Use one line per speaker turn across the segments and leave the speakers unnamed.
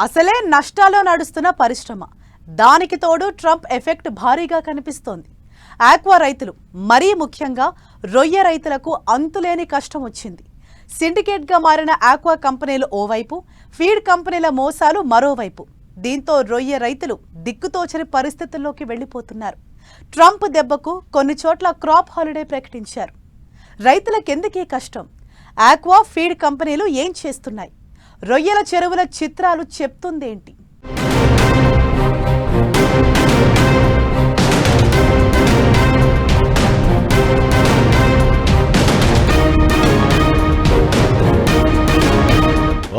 అసలే నష్టాల్లో నడుస్తున్న పరిశ్రమ, దానికి తోడు ట్రంప్ ఎఫెక్ట్ భారీగా కనిపిస్తోంది. ఆక్వా రైతులు, మరీ ముఖ్యంగా రొయ్య రైతులకు అంతులేని కష్టం వచ్చింది. సిండికేట్గా మారిన ఆక్వా కంపెనీలు ఓవైపు, ఫీడ్ కంపెనీల మోసాలు మరోవైపు. దీంతో రొయ్య రైతులు దిక్కుతోచని పరిస్థితుల్లోకి వెళ్లిపోతున్నారు. ట్రంప్ దెబ్బకు కొన్ని చోట్ల క్రాప్ హాలిడే ప్రకటించారు. రైతులకెందుకీ కష్టం? ఆక్వా, ఫీడ్ కంపెనీలు ఏం చేస్తున్నాయి? రొయ్యల చెరువుల చిత్రాలు చెప్తుందేంటి?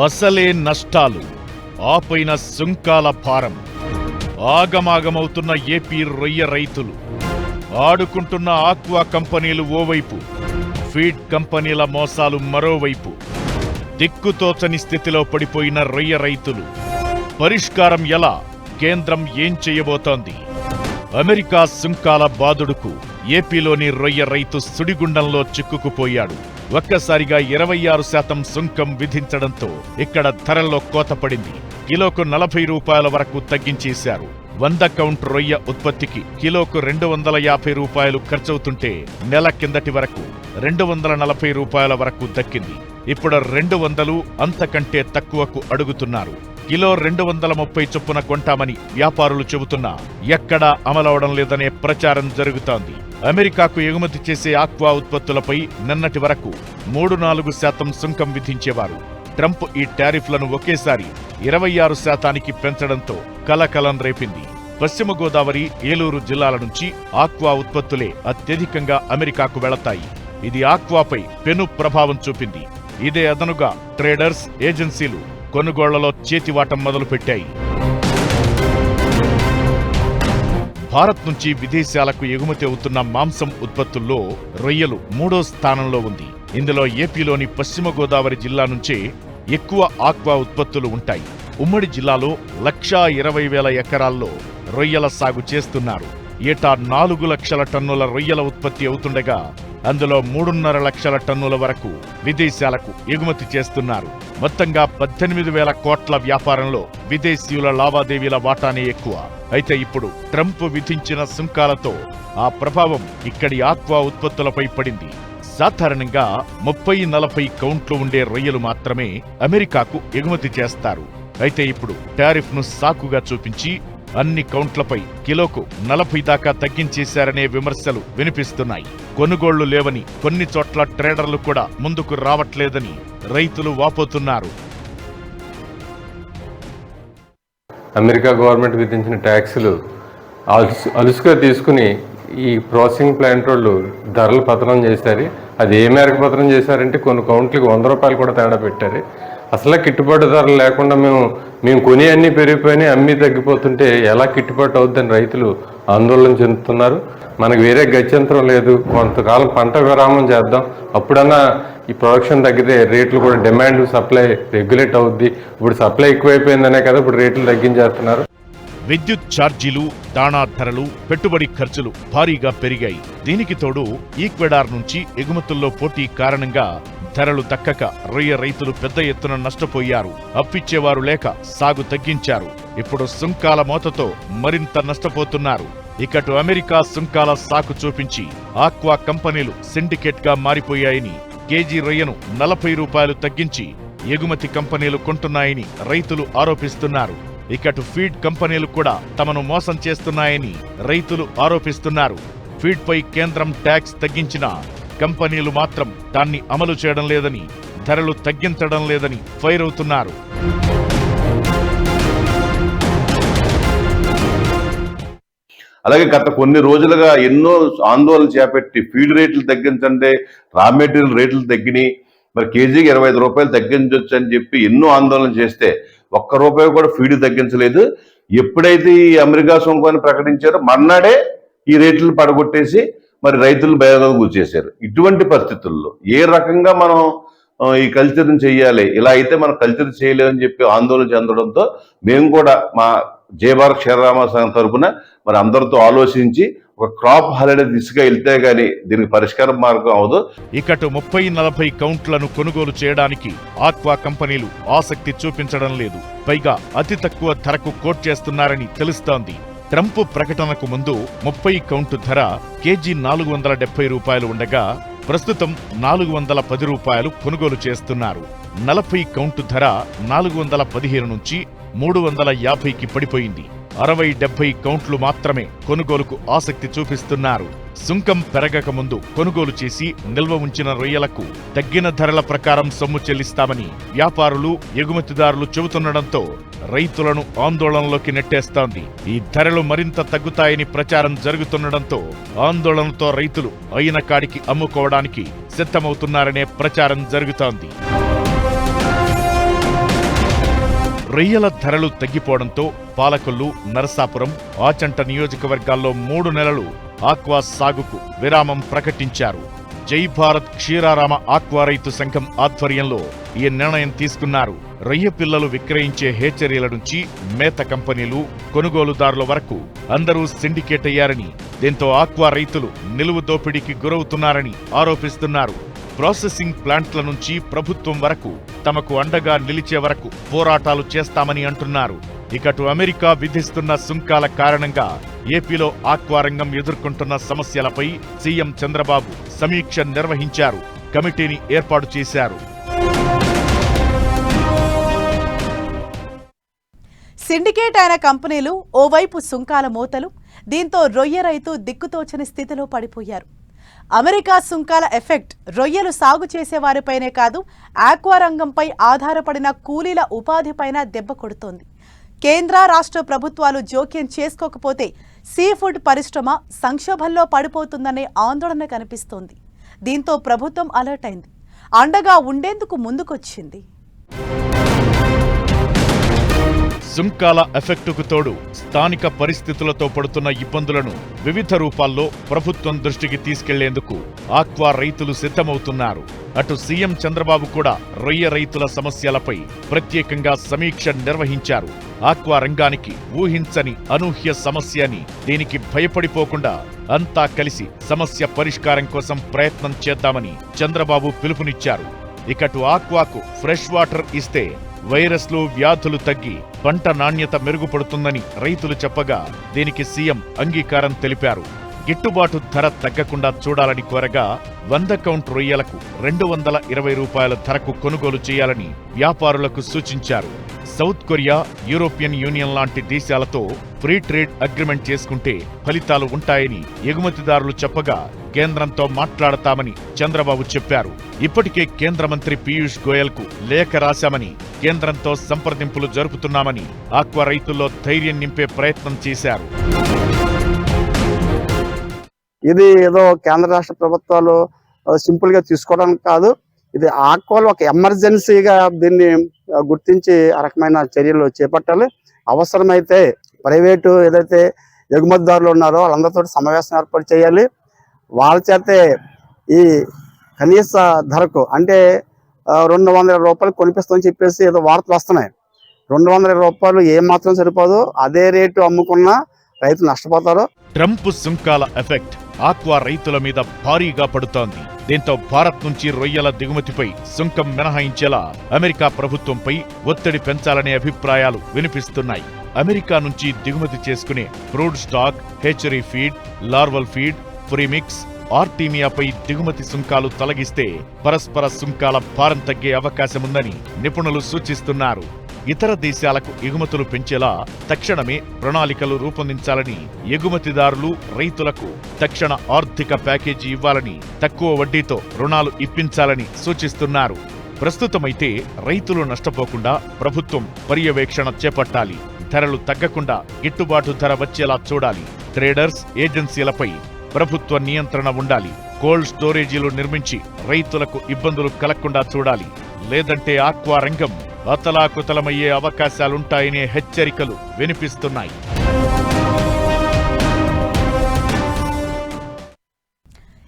అసలే నష్టాలు, ఆపైన సుంకాల భారం. ఆగమాగమవుతున్న ఏపీ రొయ్య రైతులు, ఆడుకుంటున్న ఆక్వా కంపెనీలు ఓవైపు, ఫీడ్ కంపెనీల మోసాలు మరోవైపు. దిక్కుతోచని స్థితిలో పడిపోయిన రొయ్య రైతులు. పరిష్కారం ఎలా? కేంద్రం ఏం చేయబోతోంది? అమెరికా సుంకాల బాదుడుకు ఏపీలోని రొయ్య రైతు సుడిగుండంలో చిక్కుకుపోయాడు. ఒక్కసారిగా 26% సుంకం విధించడంతో ఇక్కడ ధరల్లో కోత పడింది. కిలోకు 40 రూపాయల వరకు తగ్గించేశారు. 100 కౌంట్ రొయ్య ఉత్పత్తికి కిలోకు 250 రూపాయలు ఖర్చవుతుంటే నెల కిందటి వరకు 240 రూపాయల వరకు దక్కింది. ఇప్పుడు 200 అంతకంటే తక్కువకు అడుగుతున్నారు. కిలో 230 చొప్పున కొంటామని వ్యాపారులు చెబుతున్నా ఎక్కడా అమలవడం లేదనే ప్రచారం జరుగుతోంది. అమెరికాకు ఎగుమతి చేసే ఆక్వా ఉత్పత్తులపై నిన్నటి వరకు 3-4% సుంకం విధించేవారు. ట్రంప్ ఈ టారిఫ్లను ఒకేసారి 26%కి పెంచడంతో కలకలం రేపింది. పశ్చిమ గోదావరి, ఏలూరు జిల్లాల నుంచి ఆక్వా ఉత్పత్తులే అత్యధికంగా అమెరికాకు వెళతాయి. ఇది ఆక్వాపై పెను ప్రభావం చూపింది. ఇదే అదనుగా ట్రేడర్స్, ఏజెన్సీలు కొనుగోళ్లలో చేతివాటం మొదలుపెట్టాయి. భారత్ నుంచి విదేశాలకు ఎగుమతి అవుతున్న మాంసం ఉత్పత్తుల్లో రొయ్యలు 3వ స్థానంలో ఉంది. ఇందులో ఏపీలోని పశ్చిమ గోదావరి జిల్లా నుంచే ఎక్కువ ఆక్వా ఉత్పత్తులు ఉంటాయి. ఉమ్మడి జిల్లాలో 1,20,000 ఎకరాల్లో రొయ్యల సాగు చేస్తున్నారు. ఏటా 4 లక్షల టన్నుల రొయ్యల ఉత్పత్తి అవుతుండగా అందులో 3.5 లక్షల టన్నుల వరకు విదేశాలకు ఎగుమతి చేస్తున్నారు. మొత్తంగా 18,000 కోట్ల వ్యాపారంలో విదేశీయుల లావాదేవీల వాటానే ఎక్కువ. అయితే ఇప్పుడు ట్రంప్ విధించిన సుంకాలతో ఆ ప్రభావం ఇక్కడి ఆక్వా ఉత్పత్తులపై పడింది. సాధారణంగా 30-40 కౌంట్లు ఉండే రొయ్యలు మాత్రమే అమెరికాకు ఎగుమతి చేస్తారు. అయితే ఇప్పుడు టారిఫ్ను సాకుగా చూపించి అన్ని కౌంట్లపై కిలోకు 40 దాకా తగ్గించేశారనే విమర్శలు వినిపిస్తున్నాయి. కొనుగోళ్లు లేవని, కొన్ని చోట్ల ట్రేడర్లు కూడా ముందుకు రావట్లేదని రైతులు వాపోతున్నారు.
అమెరికా గవర్నమెంట్ విధించిన ట్యాక్సులు అలుసుగా తీసుకుని ఈ ప్రాసెసింగ్ ప్లాంట్ వాళ్ళు ధరలు పతనం చేశారు. అది ఏ మేరకు పతనం చేశారంటే కొన్ని కౌంట్లకి 100 రూపాయలు కూడా తేడా పెట్టారు. అసలు గిట్టుబాటు ధరలు లేకుండా మేము కొని అన్నీ పెరిగిపోయినాయి, అమ్మీ తగ్గిపోతుంటే ఎలా గిట్టుబాటు అవుద్దని రైతులు ఆందోళన చెందుతున్నారు. మనకు వేరే గత్యంతరం లేదు, కొంతకాలం పంట విరామం చేద్దాం, అప్పుడన్నా ఈ ప్రొడక్షన్ తగ్గితే రేట్లు కూడా, డిమాండ్ సప్లై రెగ్యులేట్ అవుద్ది. ఇప్పుడు సప్లై ఎక్కువైపోయిందనే కదా ఇప్పుడు రేట్లు తగ్గించేస్తున్నారు.
విద్యుత్ ఛార్జీలు, దాణా ధరలు, పెట్టుబడి ఖర్చులు భారీగా పెరిగాయి. దీనికి తోడు ఈక్వెడార్ నుంచి ఎగుమతుల్లో పోటీ కారణంగా ధరలు దక్కక రొయ్య రైతులు పెద్ద ఎత్తున నష్టపోయారు. అప్పిచ్చేవారు లేక సాగు తగ్గించారు. ఇప్పుడు సుంకాల మోతతో మరింత నష్టపోతున్నారు. ఇకటు అమెరికా సుంకాల సాకు చూపించి ఆక్వా కంపెనీలు సిండికేట్ గా మారిపోయాయని, కేజీ రొయ్యను 40 రూపాయలు తగ్గించి ఎగుమతి కంపెనీలు కొంటున్నాయని రైతులు ఆరోపిస్తున్నారు. ఇకటు ఫీడ్ కంపెనీలు కూడా తమను మోసం చేస్తున్నాయని రైతులు ఆరోపిస్తున్నారు. ఫీడ్ పై కేంద్రం ట్యాక్స్ తగ్గించినా కంపెనీలు మాత్రం దాన్ని అమలు చేయడం లేదని, ధరలు తగ్గించడం లేదని ఫైర్ అవుతున్నారు.
అలాగే గత కొన్ని రోజులుగా ఎన్నో ఆందోళన చేపట్టి ఫీడ్ రేట్లు తగ్గించండి, రా మెటీరియల్ రేట్లు తగ్గినాయి, మరి కేజీకి 25 రూపాయలు తగ్గించవచ్చు అని చెప్పి ఎన్నో ఆందోళన చేస్తే ₹1 కూడా ఫీడ్ తగ్గించలేదు. ఎప్పుడైతే ఈ అమెరికా సుంకాన్ని ప్రకటించారో మర్నాడే ఈ రేట్లు పడగొట్టేసి మరి రైతులు భయోగా కూర్చేశారు. ఇటువంటి పరిస్థితుల్లో ఏ రకంగా మనం ఈ కల్చర్ని చెయ్యాలి, ఇలా అయితే మనం కల్చర్ చేయలేదని చెప్పి ఆందోళన చెందడంతో మేము కూడా మా జయభారత్ క్షీరరామ సంఘం తరఫున మరి అందరితో ఆలోచించి ఒక క్రాప్ హాలిడే దిశగా వెళ్తే గానీ దీనికి పరిష్కార మార్గం అవదు.
ఇకటు 30-40 కౌంట్లను కొనుగోలు చేయడానికి ఆక్వా కంపెనీలు ఆసక్తి చూపించడం లేదు. పైగా అతి తక్కువ ధరకు కోట్ చేస్తున్నారని తెలుస్తోంది. ట్రంప్ ప్రకటనకు ముందు 30 కౌంటు ధర కేజీ 470 రూపాయలు ఉండగా ప్రస్తుతం 410 రూపాయలు కొనుగోలు చేస్తున్నారు. 40 కౌంటు ధర 415 నుంచి 350కి పడిపోయింది. 60-70 కౌంట్లు మాత్రమే కొనుగోలుకు ఆసక్తి చూపిస్తున్నారు. సుంకం పెరగక ముందు కొనుగోలు చేసి నిల్వ ఉంచిన రొయ్యలకు తగ్గిన ధరల ప్రకారం సొమ్ము చెల్లిస్తామని వ్యాపారులు, ఎగుమతిదారులు చెబుతుండటంతో రైతులను ఆందోళనలోకి నెట్టేస్తోంది. ఈ ధరలు మరింత తగ్గుతాయని ప్రచారం జరుగుతుండటంతో ఆందోళనతో రైతులు అయిన కాడికి అమ్ముకోవడానికి సిద్ధమవుతున్నారనే ప్రచారం జరుగుతోంది. రొయ్యల ధరలు తగ్గిపోవడంతో పాలకొల్లు, నరసాపురం, ఆచంట నియోజకవర్గాల్లో 3 నెలలు ఆక్వా సాగుకు విరామం ప్రకటించారు. జై భారత్ క్షీరారామ ఆక్వా రైతు సంఘం ఆధ్వర్యంలో ఈ నిర్ణయం తీసుకున్నారు. రొయ్య పిల్లలు విక్రయించే హేచరీల నుంచి మేత కంపెనీలు, కొనుగోలుదారుల వరకు అందరూ సిండికేట్ అయ్యారని, దీంతో ఆక్వా రైతులు నిలువు దోపిడీకి గురవుతున్నారని ఆరోపిస్తున్నారు. ప్రాసెసింగ్ ప్లాంట్ల నుంచి ప్రభుత్వం వరకు తమకు అండగా నిలిచే వరకు పోరాటాలు చేస్తామని అంటున్నారు. ఇకటు అమెరికా విధిస్తున్న సుంకాల కారణంగా ఏపీలో ఆక్వా రంగం ఎదుర్కొంటున్న సమస్యలపై సీఎం చంద్రబాబు సమీక్ష నిర్వహించారు. కమిటీని ఏర్పాటు చేశారు.
సిండికేట్ అయిన కంపెనీలు, ఓవైపు సుంకాల మోతలు, దీంతో రొయ్య రైతు దిక్కుతోచని స్థితిలో పడిపోయారు. అమెరికా సుంకాల ఎఫెక్ట్ రొయ్యలు సాగు చేసేవారిపైనే కాదు, ఆక్వా రంగంపై ఆధారపడిన కూలీల ఉపాధిపైన దెబ్బ కొడుతోంది. కేంద్ర, రాష్ట్ర ప్రభుత్వాలు జోక్యం చేసుకోకపోతే సీ ఫుడ్ పరిశ్రమ సంక్షోభంలో పడిపోతుందనే ఆందోళన కనిపిస్తోంది. దీంతో ప్రభుత్వం అలర్ట్ అయింది, అండగా ఉండేందుకు ముందుకొచ్చింది.
సుంకాల ఎఫెక్టుకు తోడు స్థానిక పరిస్థితులతో పడుతున్న ఇబ్బందులను వివిధ రూపాల్లో ప్రభుత్వం దృష్టికి తీసుకెళ్లేందుకు ఆక్వా రైతులు సిద్ధమవుతున్నారు. అటు సీఎం చంద్రబాబు కూడా రొయ్య రైతుల సమస్యలపై ప్రత్యేకంగా సమీక్ష నిర్వహించారు. ఆక్వా రంగానికి ఊహించని అనూహ్య సమస్య అని, దీనికి భయపడిపోకుండా అంతా కలిసి సమస్య పరిష్కారం కోసం ప్రయత్నం చేద్దామని చంద్రబాబు పిలుపునిచ్చారు. ఇకటు ఆక్వాకు ఫ్రెష్ వాటర్ ఇస్తే వైరస్లు, వ్యాధులు తగ్గి పంట నాణ్యత మెరుగుపడుతుందని రైతులు చెప్పగా దీనికి సీఎం అంగీకారం తెలిపారు. గిట్టుబాటు ధర తగ్గకుండా చూడాలని కోరగా 100 కౌంట్ రొయ్యలకు 220 రూపాయల ధరకు కొనుగోలు చేయాలని వ్యాపారులకు సూచించారు. సౌత్ కొరియా, యూరోపియన్ యూనియన్ లాంటి దేశాలతో ఫ్రీ ట్రేడ్ అగ్రిమెంట్ చేసుకుంటే ఫలితాలు ఉంటాయని ఎగుమతిదారులు చెప్పగా కేంద్రంతో మాట్లాడతామని చంద్రబాబు చెప్పారు. ఇప్పటికే కేంద్ర మంత్రి పీయూష్ గోయల్ కు లేఖ రాశామని, కేంద్రంతో సంప్రదింపులు జరుపుతున్నామని ఆక్వా రైతుల్లో ధైర్యం నింపే ప్రయత్నం చేశారు.
ఇది ఏదో కేంద్ర రాష్ట్ర ప్రభుత్వాలు సింపుల్ గా తీసుకోవడానికి కాదు, ఇది ఆక్వాలు ఒక ఎమర్జెన్సీగా దీన్ని గుర్తించి ఆ రకమైన చర్యలు చేపట్టాలి. అవసరమైతే ప్రైవేటు ఏదైతే ఎగుమతిదారులు ఉన్నారో వాళ్ళందరితో సమావేశం ఏర్పాటు చేయాలి. వాళ్ళ చేతే ఈ కనీస ధరకు అంటే 220 రూపాయలు కొనిపిస్తామని చెప్పేసి ఏదో వార్తలు వస్తున్నాయి. 220 రూపాయలు ఏమాత్రం సరిపోదు, అదే రేటు అమ్ముకున్నా రైతులు నష్టపోతారు.
ట్రంప్ సుంకాల ఎఫెక్ట్ ఆక్వా రైతుల మీద భారీగా పడుతోంది. దీంతో భారత్ నుంచి రొయ్యల దిగుమతిపై సుంకం మినహాయించేలా అమెరికా ప్రభుత్వంపై ఒత్తిడి పెంచాలనే అభిప్రాయాలు వినిపిస్తున్నాయి. అమెరికా నుంచి దిగుమతి చేసుకునే crude stock, hatchery feed, larval feed, premix, ఆర్టీమియాపై దిగుమతి సుంకాలు తొలగిస్తే పరస్పర సుంకాల భారం తగ్గే అవకాశముందని నిపుణులు సూచిస్తున్నారు. ఇతర దేశాలకు ఎగుమతులు పెంచేలా తక్షణమే ప్రణాళికలు రూపొందించాలని, ఎగుమతిదారులు, రైతులకు తక్షణ ఆర్థిక ప్యాకేజీ ఇవ్వాలని, తక్కువ వడ్డీతో రుణాలు ఇప్పించాలని సూచిస్తున్నారు. ప్రస్తుతమైతే రైతులు నష్టపోకుండా ప్రభుత్వం పర్యవేక్షణ చేపట్టాలి. ధరలు తగ్గకుండా గిట్టుబాటు ధర వచ్చేలా చూడాలి. ట్రేడర్స్, ఏజెన్సీలపై ప్రభుత్వ నియంత్రణ ఉండాలి. కోల్డ్ స్టోరేజీలు నిర్మించి రైతులకు ఇబ్బందులు కలగకుండా చూడాలి. లేదంటే ఆక్వా రంగం అతలాకుతలమయ్యే అవకాశాలుంటాయనే హెచ్చరికలు వినిపిస్తున్నాయి.